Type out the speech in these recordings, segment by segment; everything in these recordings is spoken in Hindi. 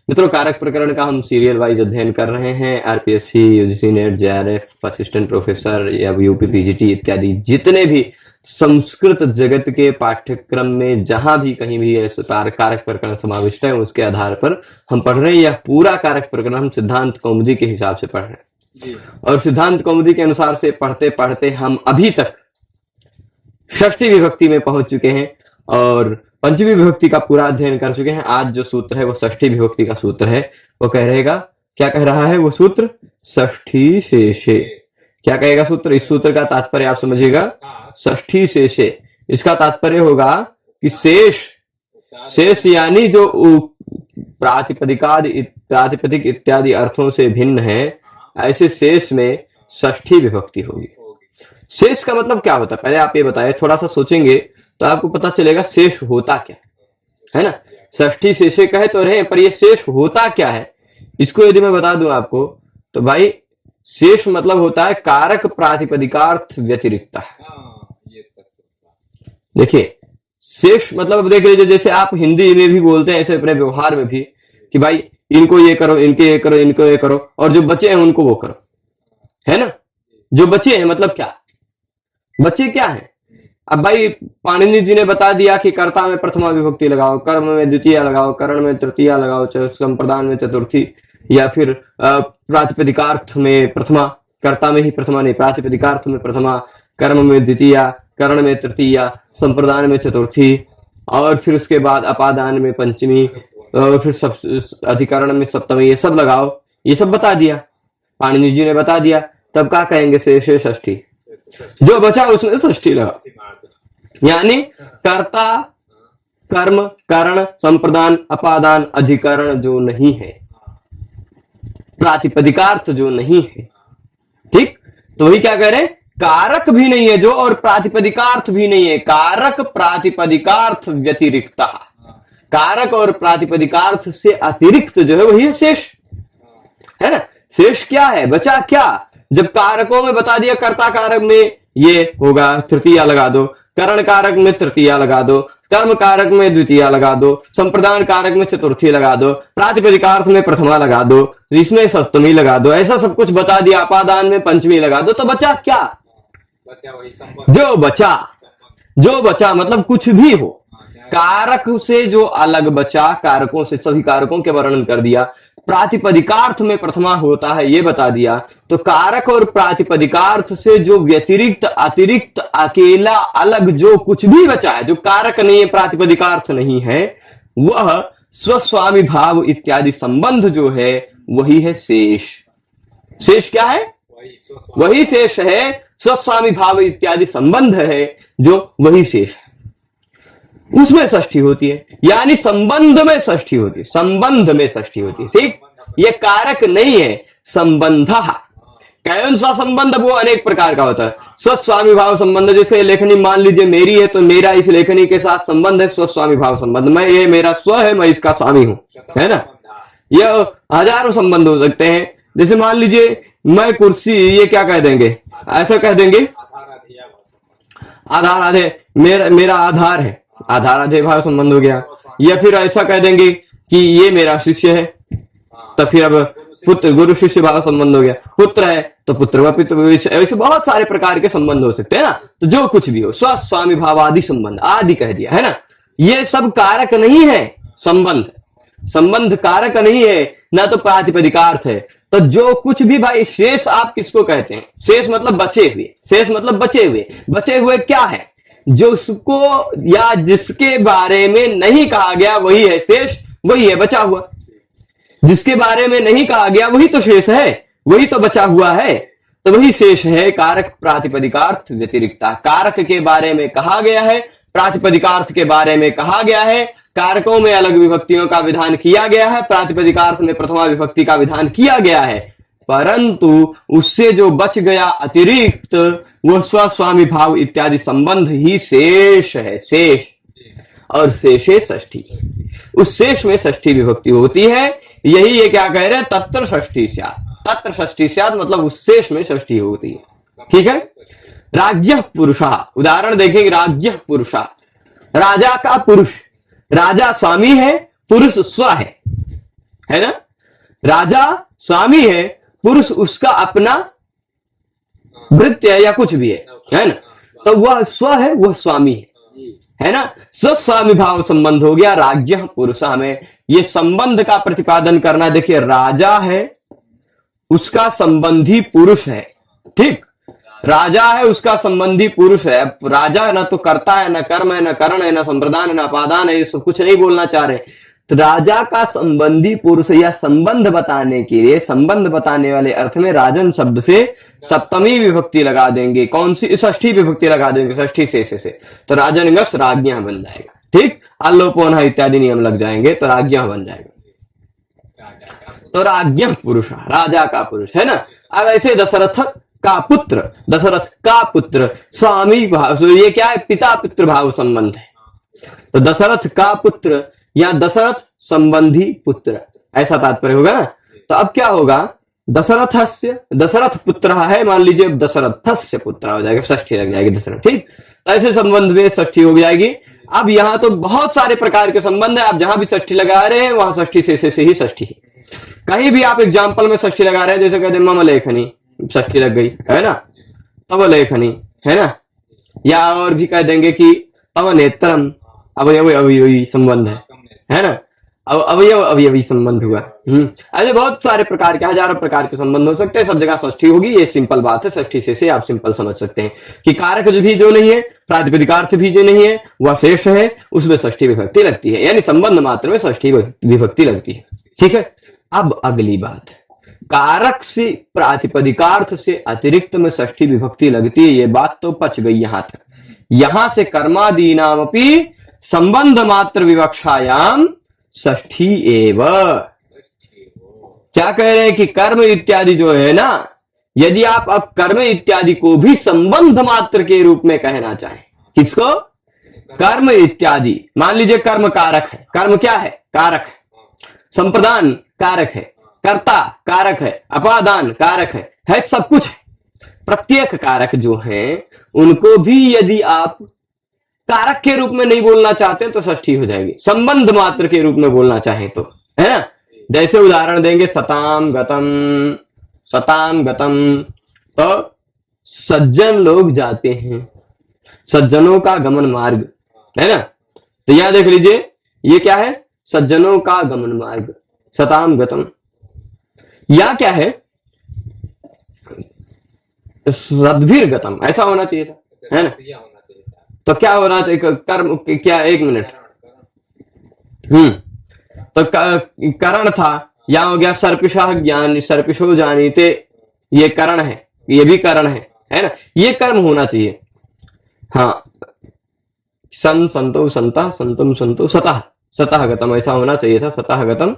मित्रों, कारक प्रकरण का हम सीरियल वाइज अध्ययन कर रहे हैं। RPSC, UGC net, JRF, assistant professor या यूपी पीजीटी इत्यादि जितने भी संस्कृत जगत के पाठ्यक्रम में जहां भी कहीं भी ऐसे कारक प्रकरण समाविष्ट है, उसके आधार पर हम पढ़ रहे हैं। यह पूरा कारक प्रकरण हम सिद्धांत कौमुदी के हिसाब से पढ़ रहे हैं और सिद्धांत कौमुदी के अनुसार से पढ़ते पढ़ते हम अभी तक षष्ठी विभक्ति में पहुंच चुके हैं और पंचमी विभक्ति का पूरा अध्ययन कर चुके हैं। आज जो सूत्र है वो षष्ठी विभक्ति का सूत्र है। वो कह रहेगा, क्या कह रहा है वो सूत्र? षष्ठी शेषे। क्या कहेगा सूत्र? इस सूत्र का तात्पर्य आप समझिएगा, षष्ठी शेषे। इसका तात्पर्य होगा कि शेष यानी जो प्रातिपदिक इत्यादि अर्थों से भिन्न है, ऐसे शेष में षष्ठी विभक्ति होगी। शेष का मतलब क्या होता है, पहले आप ये बताएं। थोड़ा सा सोचेंगे तो आपको पता चलेगा शेष होता क्या है ना। षष्ठी शेषे कहे तो रहे, पर ये शेष होता क्या है, इसको यदि मैं बता दूं आपको तो भाई, शेष मतलब होता है कारक प्रातिपदिकार्थ व्यतिरिक्त। देखिए, शेष मतलब देख लीजिए, जैसे आप हिंदी में भी बोलते हैं ऐसे अपने व्यवहार में भी कि भाई इनको ये करो, इनके ये करो, इनको ये करो, और जो बचे हैं उनको वो करो, है ना। जो बचे हैं मतलब क्या, बचे क्या है? अब भाई पाणिनि जी ने बता दिया कि कर्ता में प्रथमा विभक्ति लगाओ, कर्म में द्वितीय लगाओ, करण में तृतीया लगाओ, संप्रदान में चतुर्थी, या फिर प्रातिपदिकार्थ में प्रथमा, कर्ता में ही प्रथमा नहीं, प्रातिपदिकार्थ में प्रथमा, कर्म में द्वितीया, करण में तृतीया, संप्रदान में चतुर्थी, और फिर उसके बाद अपादान में पंचमी, और फिर अधिकरण में सप्तमी, ये सब लगाओ। ये सब बता दिया, पाणिनि जी ने बता दिया। तब क्या कहेंगे? शेषे षष्ठी। जो बचा उसमें षष्ठी लगा, यानी कर्ता, कर्म, करण, संप्रदान, अपादान, अधिकरण जो नहीं है, प्रातिपदिकार्थ जो नहीं है, ठीक। तो वही क्या कह रहे हैं, कारक भी नहीं है जो, और प्रातिपदिकार्थ भी नहीं है। कारक प्रातिपदिकार्थ व्यतिरिक्त, कारक और प्रातिपदिकार्थ से अतिरिक्त जो है वही है शेष, है ना। शेष क्या है, बचा क्या? जब कारकों में बता दिया, कर्ता कारक में ये होगा तृतीया लगा दो, करण कारक में तृतीया लगा दो, कर्म कारक में द्वितीया लगा दो, संप्रदान कारक में चतुर्थी लगा दो, प्रातिपदिकार्थ में प्रथमा लगा दो, इसमें सप्तमी लगा दो, ऐसा सब कुछ बता दिया। अपादान में पंचमी लगा दो, तो बचा क्या? जो बचा मतलब कुछ भी हो, कारक से जो अलग बचा, कारकों से, सभी कारकों के वर्णन कर दिया। प्रातिपदिकार्थ में प्रथमा होता है ये बता दिया। तो कारक और प्रातिपदिकार्थ से जो व्यतिरिक्त, अतिरिक्त, अकेला, अलग जो कुछ भी बचा है, जो कारक नहीं है, प्रातिपदिकार्थ नहीं है, वह स्वस्वामी भाव इत्यादि संबंध जो है वही है शेष। शेष क्या है? वही शेष है, स्वस्वामी भाव इत्यादि संबंध है जो वही शेष है। उसमें षष्ठी होती है, यानी संबंध में षष्ठी होती है, संबंध में षष्ठी होती है। ठीक, ये कारक नहीं है, संबंध। कौन सा संबंध? वो अनेक प्रकार का होता है। स्वस्वामी भाव संबंध, जैसे लेखनी मान लीजिए मेरी है, तो मेरा इस लेखनी के साथ संबंध है स्वस्वामी भाव संबंध। मैं, ये मेरा स्व है, मैं इसका स्वामी हूं, है ना। यह हजारों संबंध हो सकते हैं। जैसे मान लीजिए मैं कुर्सी, ये क्या कह देंगे, ऐसा कह देंगे आधार आधे, मेरा आधार है, आधार आधे भाव संबंध हो गया। या फिर ऐसा कह देंगे कि ये मेरा शिष्य है, तो फिर अब पुत्र, गुरु शिष्य भाव संबंध हो गया। पुत्र है तो पुत्र व पितृ, ऐसे बहुत सारे प्रकार के संबंध हो सकते हैं ना। तो जो कुछ भी हो, स्वस्वामी भाव आदि संबंध आदि कह दिया, है ना। ये सब कारक नहीं है, संबंध कारक नहीं है, ना तो प्रातिपदिकार्थ है। तो जो कुछ भी भाई शेष, आप किसको कहते हैं? शेष मतलब बचे हुए, शेष मतलब बचे हुए। बचे हुए क्या है? जो उसको या जिसके बारे में नहीं कहा गया वही है शेष, वही है बचा हुआ। जिसके बारे में नहीं कहा गया वही तो शेष है, वही तो बचा हुआ है, तो वही शेष है। कारक प्रातिपदिकार्थ व्यतिरिक्त, कारक के बारे में कहा गया है, प्रातिपदिकार्थ के बारे में कहा गया है, कारकों में अलग विभक्तियों का विधान किया गया है, प्रातिपदिकार्थ में प्रथमा विभक्ति का विधान किया गया है, परंतु उससे जो बच गया अतिरिक्त, वो स्वस्वामी भाव इत्यादि संबंध ही शेष है, शेष। और शेषे षष्ठी, उस शेष में षष्ठी विभक्ति होती है। यही ये क्या कह रहे हैं, तत्र षष्ठी स्यात्, तत्र षष्ठी स्यात् मतलब उस शेष में षष्ठी होती है। ठीक है। राज्य पुरुषा, उदाहरण देखेंगे। राज्य पुरुषा, राजा का पुरुष, राजा स्वामी है, पुरुष स्व है, है ना। राजा स्वामी है, पुरुष उसका अपना वृत्ति है या कुछ भी है ना। तो वह स्व है, वह स्वामी है ना। स्वस्वामी भाव संबंध हो गया। राज्ञ पुरुष, हमें ये संबंध का प्रतिपादन करना। देखिए राजा है, उसका संबंधी पुरुष है, ठीक। राजा है, उसका संबंधी पुरुष है। अब राजा न तो करता है, न कर्म है, न करण है, न संप्रदान है, न अपादान है, ये सब कुछ नहीं बोलना चाह रहे। तो राजा का संबंधी पुरुष या संबंध बताने के लिए, संबंध बताने वाले अर्थ में राजन शब्द से सप्तमी विभक्ति लगा देंगे। कौन सी? षष्ठी विभक्ति लगा देंगे, षष्ठी से। तो राजनगस राज्ञा बन जाएगा, ठीक। अल्लोपोन इत्यादि नियम लग जाएंगे तो राज्ञा बन जाएगा। तो राज्ञ पुरुष, राजा का पुरुष है ना। अब ऐसे दशरथ का पुत्र, दशरथ का पुत्र स्वामी भाव, तो ये क्या है? पिता पितृ भाव संबंध है। तो दशरथ का पुत्र या दशरथ संबंधी पुत्र, ऐसा तात्पर्य होगा ना। तो अब क्या होगा? दशरथस्य, दशरथ पुत्र है, मान लीजिए दशरथस्य पुत्र हो जाएगा, षष्ठी लग जाएगी दशरथ, ठीक। ऐसे संबंध में षष्ठी हो जाएगी। अब यहां तो बहुत सारे प्रकार के संबंध है, आप जहां भी षष्ठी लगा रहे हैं वहां षष्ठी से ही षष्ठी है। कहीं भी आप एग्जाम्पल में षष्ठी लगा रहे हैं, जैसे कहते हैं मम लेखनी, षष्ठी लग गई है ना, तव लेखनी है ना। या और भी कह देंगे कि तव नेत्रम, अवयव अवयवी संबंध है ना। अवयव अवयवी संबंध हुआ। ऐसे बहुत सारे प्रकार के, हजारों प्रकार के संबंध हो सकते हैं, सब जगह षष्ठी होगी, ये सिंपल बात है। षष्ठी से आप सिंपल समझ सकते हैं कि कारक भी जो नहीं है, प्रातिपदिकार्थ भी जो नहीं है, वह शेष है, उसमें षष्ठी विभक्ति लगती है, यानी संबंध मात्र में षष्ठी विभक्ति लगती है, ठीक है। अब अगली बात, कारक से प्रातिपदिकार्थ से अतिरिक्त में षष्ठी विभक्ति लगती है, ये बात तो पच गई यहां तक। यहां से कर्मादीनामपि संबंध मात्र विवक्षायाम षष्ठी एव। क्या कह रहे हैं कि कर्म इत्यादि जो है ना, यदि आप अब कर्म इत्यादि को भी संबंध मात्र के रूप में कहना चाहें, किसको? कर्म इत्यादि। मान लीजिए कर्म कारक है, कर्म क्या है? कारक है। संप्रदान कारक है, कर्ता कारक है, अपादान कारक है सब कुछ है। प्रत्येक कारक जो हैं उनको भी यदि आप कारक के रूप में नहीं बोलना चाहते तो षष्ठी हो जाएगी। संबंध मात्र के रूप में बोलना चाहें तो, है ना। जैसे उदाहरण देंगे, सताम गतम, सताम गतम। तो सज्जन लोग जाते हैं, सज्जनों का गमन मार्ग, है ना। तो यहां देख लीजिए, ये क्या है? सज्जनों का गमन मार्ग, सताम गतम। या क्या है? सद्भिर गतम, ऐसा होना चाहिए था, है ना। तो क्या होना चाहिए? कर्म क्या? एक मिनट। तो करण था, यहां हो गया सर्पिशा ज्ञान, सर्पिशो जानीते, ये करण है, ये भी करण है ना। ये कर्म होना चाहिए। हाँ, सन संतो संता संतम संतो सतः, सतः गतम, ऐसा होना चाहिए था, सतः गतम।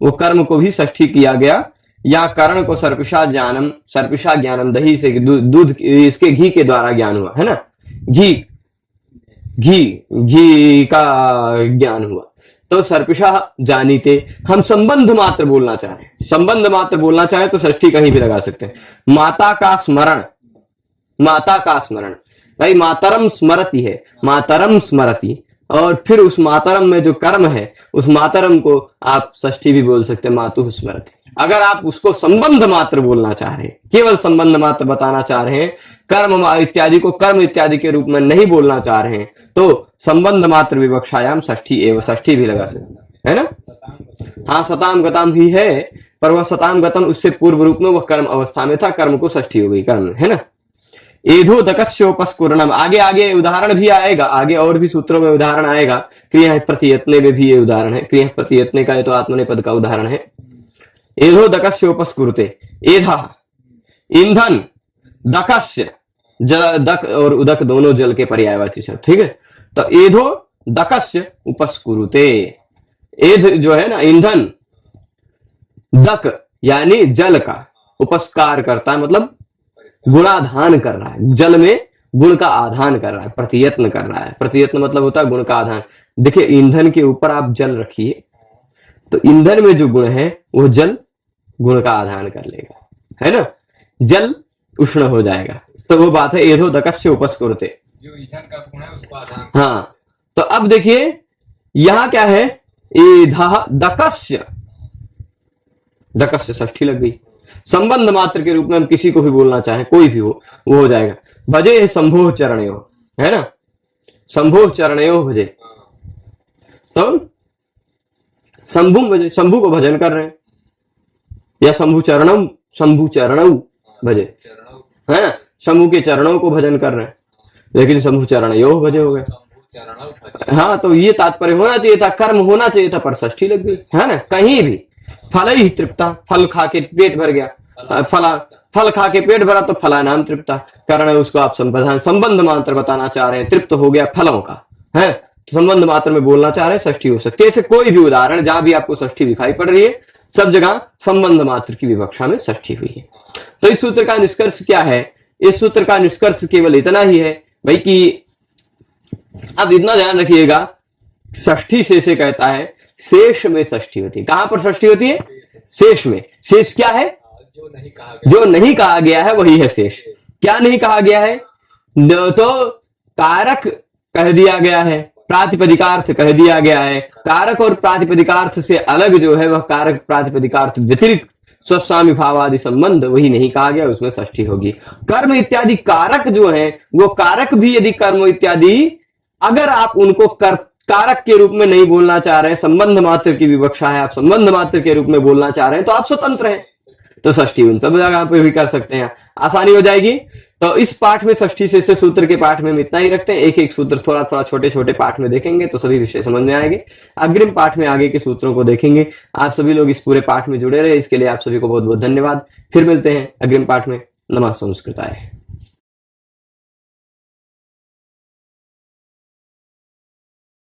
वो कर्म को भी षष्ठी किया गया। या करण को सर्पिशा ज्ञानम, सर्पिशा ज्ञानम, दही से दूध इसके घी के द्वारा ज्ञान हुआ, है ना। घी का ज्ञान हुआ। तो सर्पिशा जानीते, हम संबंध मात्र बोलना चाहें, संबंध मात्र बोलना चाहें तो षष्ठी कहीं भी लगा सकते हैं। माता का स्मरण, माता का स्मरण, भाई मातरम स्मरती है, मातरम स्मरती, और फिर उस मातरम में जो कर्म है, उस मातरम को आप षष्ठी भी बोल सकते हैं, मातु स्मरती। अगर आप उसको संबंध मात्र बोलना चाह रहे हैं, केवल संबंध मात्र बताना चाह रहे हैं, कर्म इत्यादि को कर्म इत्यादि के रूप में नहीं बोलना चाह रहे हैं, तो संबंध मात्र विवक्षायाम षष्ठी एवं, षष्ठी भी लगा सकते हैं, है ना। हाँ, सताम गताम भी है, पर वह सताम गतम उससे पूर्व रूप में वह कर्म अवस्था में था, कर्म को षष्ठी हो गई, कर्म, है ना। एधो दकस्योपस्कुरणम, आगे आगे उदाहरण भी आएगा, आगे और भी सूत्रों में उदाहरण आएगा। क्रिया प्रतियत्ने में भी ये उदाहरण है, क्रिया प्रतियत्ने का ये तो आत्मनेपद का उदाहरण है। एधो दकस्योपस्कुरुते, एधा ईंधन, दकस्य, दक और उदक दोनों जल के पर्यायवाची शब्द, ठीक है। तो एधो दकस्य उपस्कुरुते, एध जो है ना ईंधन, दक यानी जल का, उपस्कार करता है मतलब गुणाधान कर रहा है, जल में गुण का आधान कर रहा है, प्रतियत्न कर रहा है। प्रतियत्न मतलब होता है गुण का आधान। देखिए ईंधन के ऊपर आप जल रखिए, तो ईंधन में जो गुण है वो जल गुण का आधान कर लेगा, है ना। जल उष्ण हो जाएगा, तो वो बात है एधो दकस्य उपस्कुरुते, जो ईंधन का गुण है उसको आधान। हाँ, तो अब देखिए यहां क्या है? एधा दकस्य, दकस से षष्ठी लग गई। संबंध मात्र के रूप में हम किसी को भी बोलना चाहें, कोई भी हो, वो हो जाएगा। भजे शंभो चरणयो, है ना, शंभो चरणयो भजे, तो शंभु भजे, शंभु को भजन कर रहे हैं, या शंभु चरणम, शंभु चरणऊ भजे, चरणौ है ना, शंभु के चरणों को भजन कर रहे हैं, लेकिन शंभु चरणयो भजे हो गए। शंभु चरणौ भजे। हाँ, तो ये तात्पर्य होना चाहिए था, कर्म होना चाहिए था, पर षष्ठी लग गई, है ना। कहीं भी फल ही तृप्ता, फल खा के पेट भर गया, फल खा के पेट भरा तो फला नाम तृप्ता, कारण है उसको आप संबंध मात्र बताना चाह रहे हैं, तृप्त हो गया फलों का, है, तो संबंध मात्र में बोलना चाह रहे हैं, षष्ठी हो सकती है। ऐसे कोई भी उदाहरण जहां भी आपको षष्ठी दिखाई पड़ रही है, सब जगह संबंध मात्र की विवक्षा में षष्ठी हुई है। तो इस सूत्र का निष्कर्ष क्या है? इस सूत्र का निष्कर्ष केवल इतना ही है भाई कि अब इतना ध्यान रखिएगा, षष्ठी से कहता है शेष में षष्ठी होती है। कहां पर षष्ठी होती है? शेष में। शेष क्या है? जो नहीं कहा गया, जो नहीं कहा गया है वही है शेष। क्या नहीं कहा गया है? तो कारक कह दिया गया है, प्रातिपदिकार्थ कह दिया गया है। कारक और प्रातिपदिकार्थ से अलग जो है वह कारक प्रातिपदिकार्थ व्यतिरिक्त स्वस्वामी भावादि संबंध वही नहीं कहा गया, उसमें षष्ठी होगी। कर्म इत्यादि कारक जो है, वो कारक भी यदि कर्म इत्यादि अगर आप उनको कारक के रूप में नहीं बोलना चाह रहे हैं, संबंध मात्र की विवक्षा है, आप संबंध मात्र के रूप में बोलना चाह रहे हैं, तो आप स्वतंत्र हैं, तो षष्ठी उन सब जगह पे भी कर सकते हैं, आसानी हो जाएगी। तो इस पाठ में षष्ठी से सूत्र के पाठ में हम इतना ही रखते हैं। एक एक सूत्र थोड़ा थोड़ा छोटे छोटे पाठ में देखेंगे तो सभी विषय समझ में आएंगे। अग्रिम पाठ में आगे के सूत्रों को देखेंगे। आप सभी लोग इस पूरे पाठ में जुड़े रहे, इसके लिए आप सभी को बहुत बहुत धन्यवाद। फिर मिलते हैं अग्रिम पाठ में। नमः संस्कृताय।